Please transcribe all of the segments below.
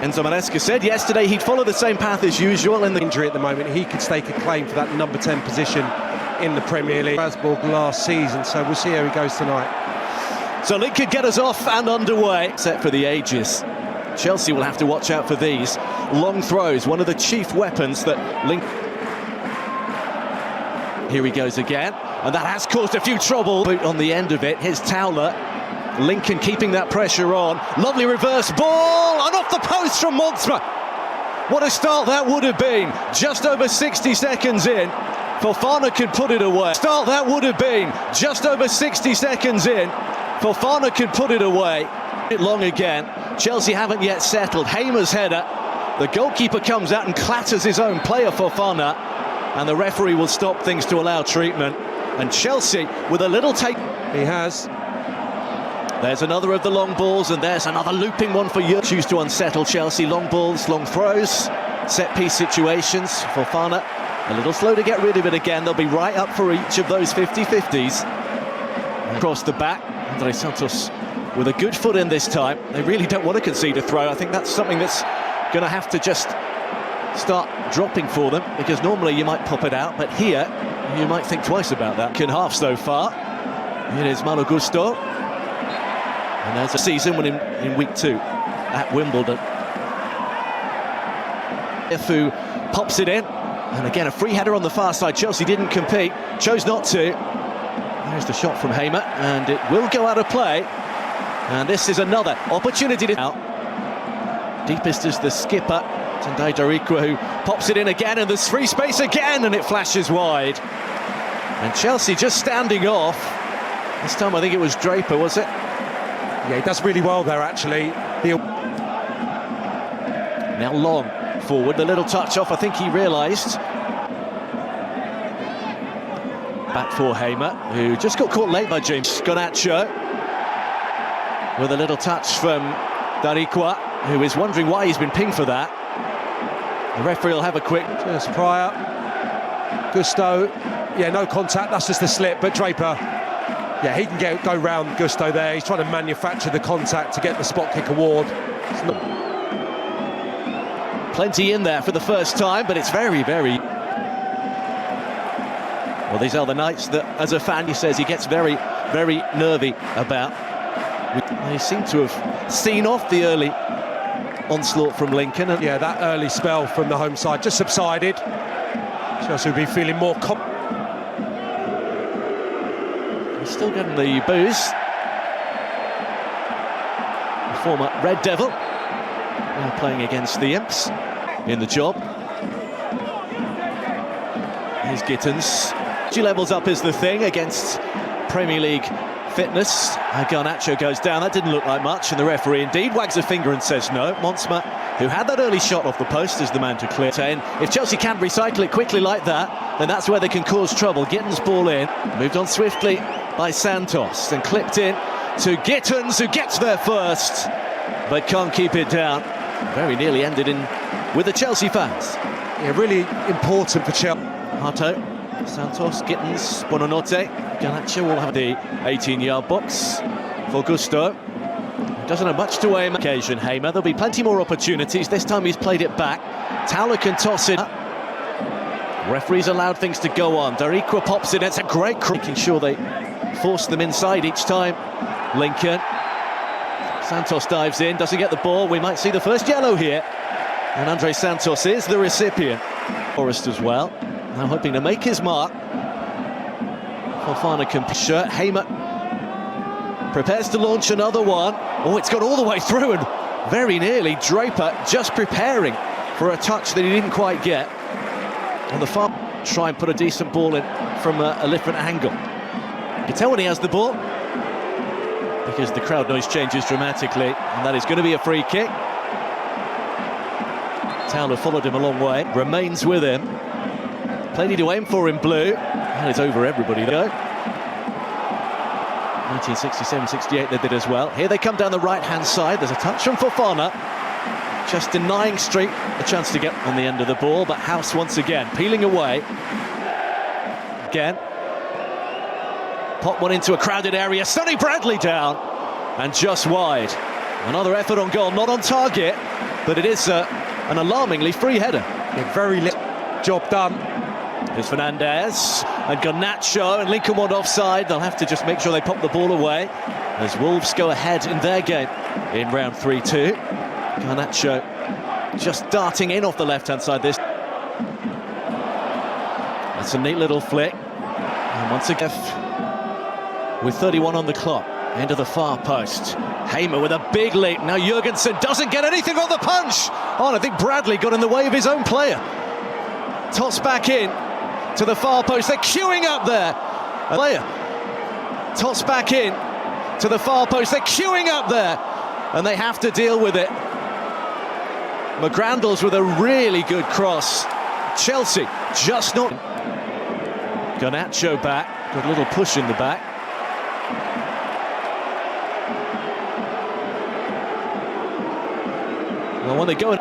Enzo Maresca said yesterday he'd follow the same path as usual in the injury at the moment. He could stake a claim for that number 10 position in the Premier League. Strasbourg last season, so we'll see how he goes tonight. So Lincoln get us off and underway. Set for the ages. Chelsea will have to watch out for these long throws, one of the chief weapons that Lincoln... Here he goes again, and that has caused a few trouble. Boot on the end of it, here's Towler. Lincoln keeping that pressure on. Lovely reverse ball, and off the post from Montsma. What a start that would have been. Just over 60 seconds in, Fofana could put it away. Start that would have been. Just over 60 seconds in, Fofana could put it away. Long again. Chelsea haven't yet settled. Hamer's header. The goalkeeper comes out and clatters his own player, Fofana, and the referee will stop things to allow treatment. And Chelsea with a little take. He has. There's another of the long balls, and there's another looping one for you. Choose to unsettle Chelsea. Long balls, long throws, set-piece situations. Fofana a little slow to get rid of it again. They'll be right up for each of those 50-50s. Across the back, Andre Santos with a good foot in this time. They really don't want to concede a throw. I think that's something that's going to have to just start dropping for them, because normally you might pop it out, but here you might think twice about that. In half so far. Here is Malo Gusto. And there's a season when in week 2 at Wimbledon. Who pops it in, and again a free header on the far side. Chelsea didn't compete, chose not to. There's the shot from Hamer, and it will go out of play. And this is another opportunity to out. Deepest is the skipper, Tendai Darikwa, who pops it in again, and there's free space again, and it flashes wide. And Chelsea just standing off. This time I think it was Draper, was it? Yeah, he does really well there, actually. Now Long forward, the little touch off, I think he realised. Back for Hamer, who just got caught late by James Garnacho. With a little touch from Darikwa, who is wondering why he's been pinged for that. The referee will have a quick... Just Pryor. Gusto. Yeah, no contact, that's just a slip, but Draper... Yeah, he can go round Gusto there. He's trying to manufacture the contact to get the spot kick award. Plenty in there for the first time, but it's very, very... Well, these are the nights that, as a fan, he says he gets very, very nervy about. They seem to have seen off the early onslaught from Lincoln. And yeah, that early spell from the home side just subsided. Chelsea will be feeling more He's still getting the booze. The former Red Devil, now playing against the Imps in the job. Here's Gittins. 2 levels up is the thing against Premier League fitness. Garnacho goes down. That didn't look like much, and the referee indeed wags a finger and says no. Montsma, who had that early shot off the post, is the man to clear. If Chelsea can't recycle it quickly like that, then that's where they can cause trouble. Gittins ball in, moved on swiftly by Santos, and clipped in to Gittins, who gets there first, but can't keep it down. Very nearly ended in with the Chelsea fans. Yeah, really important for Chelsea. Hato, Santos, Gittins, Buonanotte. Garnacho will have the 18-yard box for Gusto. Doesn't have much to aim. Occasion Hamer. There'll be plenty more opportunities. This time he's played it back. Towler can toss it. Referees allowed things to go on. Darikwa pops it. It's a great cross. Making sure they force them inside each time. Lincoln. Santos dives in, doesn't get the ball. We might see the first yellow here. And Andre Santos is the recipient. Forrest as well. Now hoping to make his mark. Fofana can shirt. Hamer prepares to launch another one. Oh, it's gone all the way through, and very nearly Draper just preparing for a touch that he didn't quite get. On the far, try and put a decent ball in from a different angle. You can tell when he has the ball, because the crowd noise changes dramatically, and that is going to be a free kick. Towler followed him a long way, remains with him. Plenty to aim for in blue, and it's over everybody though. 1967-68 they did as well. Here they come down the right-hand side. There's a touch from Fofana, just denying Street a chance to get on the end of the ball, but House once again peeling away. Again. Pop one into a crowded area. Sonny Bradley down, and just wide. Another effort on goal, not on target. but it is an alarmingly free header. Very little job done. Here's Fernandez and Garnacho, and Lincoln want offside. They'll have to just make sure they pop the ball away as Wolves go ahead in their game in round 3-2. Garnacho just darting in off the left-hand side. That's a neat little flick. And once again, with 31 on the clock, into the far post. Hamer with a big leap. Now Jurgensen doesn't get anything on the punch. Oh, and I think Bradley got in the way of his own player. Toss back in to the far post. They're queuing up there. A player. Toss back in to the far post. They're queuing up there. And they have to deal with it. McGrandles with a really good cross. Chelsea just not. Garnacho back. Good little push in the back. Well, when they go in,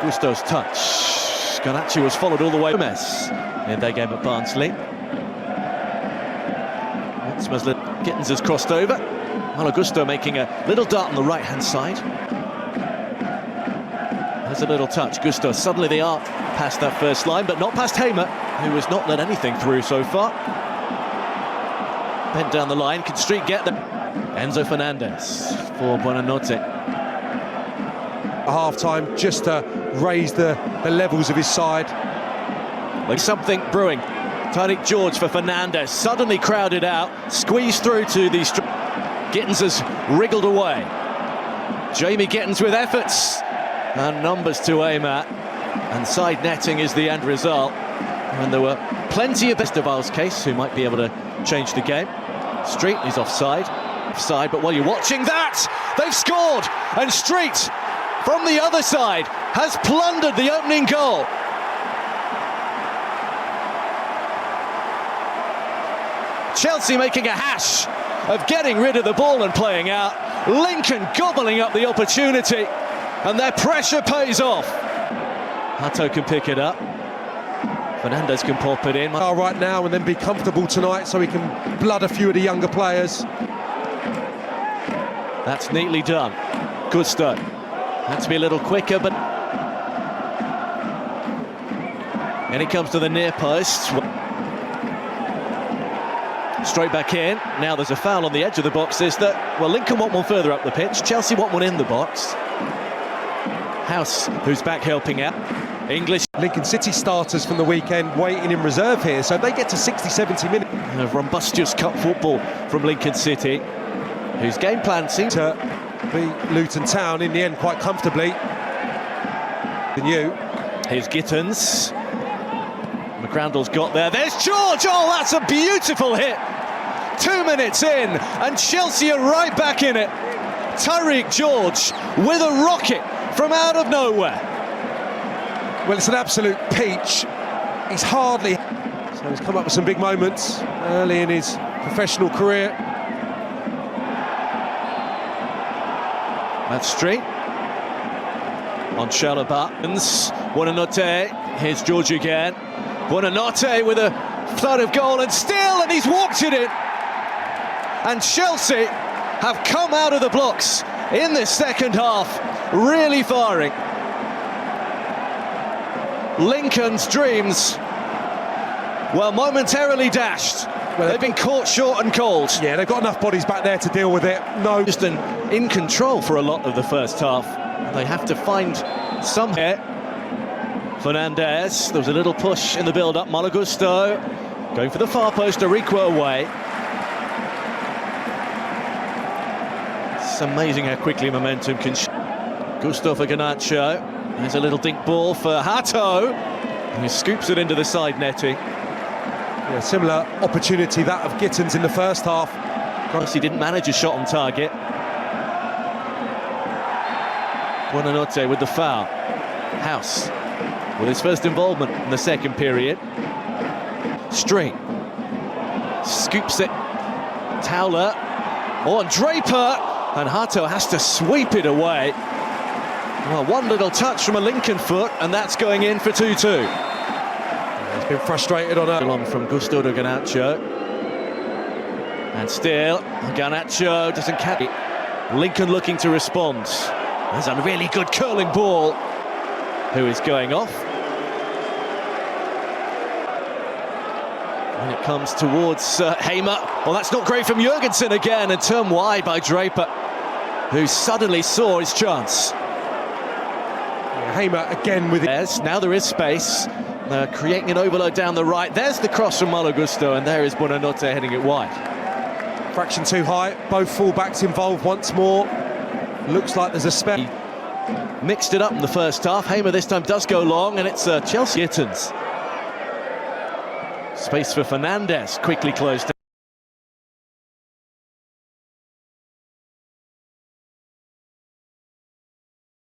Gusto's touch. Garnacho was followed all the way. Mess in their game at Barnsley. Gittins has crossed over. Malo Gusto making a little dart on the right-hand side. There's a little touch. Gusto, suddenly they are past that first line, but not past Hamer, who has not let anything through so far. Bent down the line. Can Street get them? Enzo Fernandez for Buonanotte. Half-time just to raise the levels of his side. Like something brewing. Tariq George for Fernandez, suddenly crowded out, squeezed through to the... Gittins has wriggled away. Jamie Gittins with efforts and numbers to aim at, and side netting is the end result. And there were plenty of Esteval's case who might be able to change the game. Street is offside, but while you're watching that, they've scored, and Street from the other side has plundered the opening goal. Chelsea making a hash of getting rid of the ball and playing out. Lincoln gobbling up the opportunity, and their pressure pays off. Hato can pick it up. Fernandez can pop it in. Right now and then be comfortable tonight so he can blood a few of the younger players. That's neatly done. Gusto. Had to be a little quicker, but... And he comes to the near post. Straight back in. Now there's a foul on the edge of the box. Well, Lincoln want one further up the pitch. Chelsea want one in the box. House, who's back helping out. English. Lincoln City starters from the weekend waiting in reserve here, so they get to 60-70 minutes. Rumbustious cup football from Lincoln City, whose game plan seems to beat Luton Town in the end quite comfortably. Here's Gittins. McGrandle's got there. There's George! Oh, that's a beautiful hit! 2 minutes in, and Chelsea are right back in it. Tariq George with a rocket from out of nowhere. Well, it's an absolute peach. He's hardly... So he's come up with some big moments early in his professional career. That's Street. On Chalobah. Buonanotte. Here's George again. Buonanotte with a third of goal, and still, and he's walked it in. And Chelsea have come out of the blocks in this second half, really firing. Lincoln's dreams, well, momentarily dashed. Well, they've been caught short and cold. Yeah, they've got enough bodies back there to deal with it. No, just in control for a lot of the first half. They have to find some here. Fernandez, there was a little push in the build-up. Malo Gusto going for the far post, Ariqua away. It's amazing how quickly momentum can... Gusto for Garnacho. There's a little dink ball for Hato, and he scoops it into the side netting. Yeah, similar opportunity that of Gittins in the first half. He didn't manage a shot on target. Buonanotte with the foul. House with his first involvement in the second period. Street scoops it. Towler. Oh, and Draper. And Hato has to sweep it away. Well, one little touch from a Lincoln foot, and that's going in for 2-2. He's been frustrated on a... On from Gusto to Garnacho. And still, Garnacho doesn't catch it. Lincoln looking to respond. There's a really good curling ball. Who is going off? When it comes towards Hamer. Well, that's not great from Jurgensen again, and turned wide by Draper, who suddenly saw his chance. Hamer again with it. Now there is space. Creating an overload down the right. There's the cross from Malo Gusto, and there is Buonanotte heading it wide. Fraction too high. Both fullbacks involved once more. Looks like there's a spell. Mixed it up in the first half. Hamer this time does go long, and it's Chelsea Gittins. Space for Fernandez, quickly closed down.